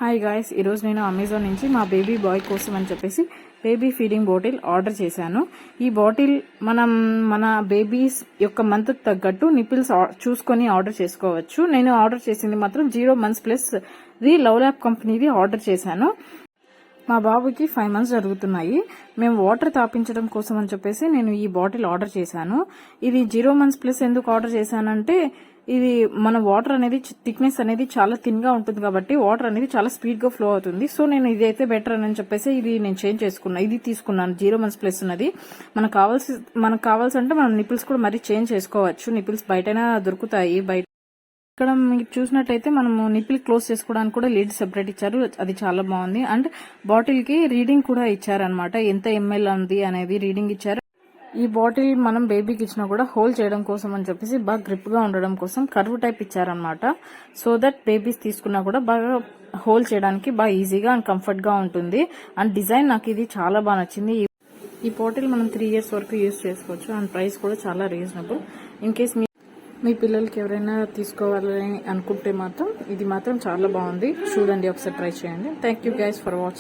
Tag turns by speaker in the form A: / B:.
A: Hi guys, ఈరోజు నేను Amazon నుంచి మా బేబీ బాయ్ కోసం అని చెప్పేసి బేబీ ఫీడింగ్ బాటిల్ ఆర్డర్ చేశాను. ఈ బాటిల్ మన బేబీస్ యొక్క మంత్ తగ్గట్టు నిపిల్స్ చూసుకొని ఆర్డర్ చేసుకోవచ్చు. నేను ఆర్డర్ చేసింది మాత్రం 0 months plus the love lab కంపెనీది ఆర్డర్ చేశాను. మా బాబుకి 5 months జరుగుతున్నాయి. మేము వాటర్ తాపించడం కోసం అని చెప్పేసి నేను ఈ బాటిల్ ఆర్డర్ చేశాను. ఇది 0 months ప్లస్ ఎందుకు ఆర్డర్ చేశానంటే, ఇది మన వాటర్ అనేది థిక్నెస్ అనేది చాలా థిన్ గా ఉంటుంది కాబట్టి వాటర్ అనేది చాలా స్పీడ్ గా ఫ్లో అవుతుంది. సో నేను ఇదైతే బెటర్ అని చెప్పేసి ఇది నేను చేంజ్ చేసుకున్నాను. ఇది తీసుకున్నాను 0 months ప్లస్ ఉన్నది. మనకు కావాల్సి అంటే మనం నిపిల్స్ కూడా మరీ చేంజ్ చేసుకోవచ్చు. నిపిల్స్ బయటైనా దొరుకుతాయి. బయట ఇక్కడ మీరు చూసినట్టయితే మనము నిపిల్ క్లోజ్ చేసుకోవడానికి కూడా లిడ్ సెపరేట్ ఇచ్చారు. అది చాలా బాగుంది. అండ్ బాటిల్ కి రీడింగ్ కూడా ఇచ్చారనమాట. ఎంత ml ఉంది అనేది రీడింగ్ ఇచ్చారు. ఈ బాటిల్ మనం బేబీకి ఇచ్చినా కూడా హోల్డ్ చేయడం కోసం అని చెప్పేసి బాగా గ్రిప్ గా ఉండడం కోసం కర్వ్ టైప్ ఇచ్చారనమాట. సో దట్ బేబీస్ తీసుకున్నా కూడా బాగా హోల్డ్ చేయడానికి బాగా ఈజీగా అండ్ కంఫర్ట్ గా ఉంటుంది. అండ్ డిజైన్ నాకు ఇది చాలా బాగా నచ్చింది. ఈ బాటిల్ మనం 3 years వరకు యూజ్ చేసుకోవచ్చు. అండ్ ప్రైస్ కూడా చాలా రీజనబుల్. ఇన్ కేస్ మీ పిల్లలకి ఎవరైనా తీసుకోవాలని అనుకుంటే మాత్రం ఇది మాత్రం చాలా బాగుంది. చూడండి, ఒకసారి ట్రై చేయండి. Thank you guys for watching.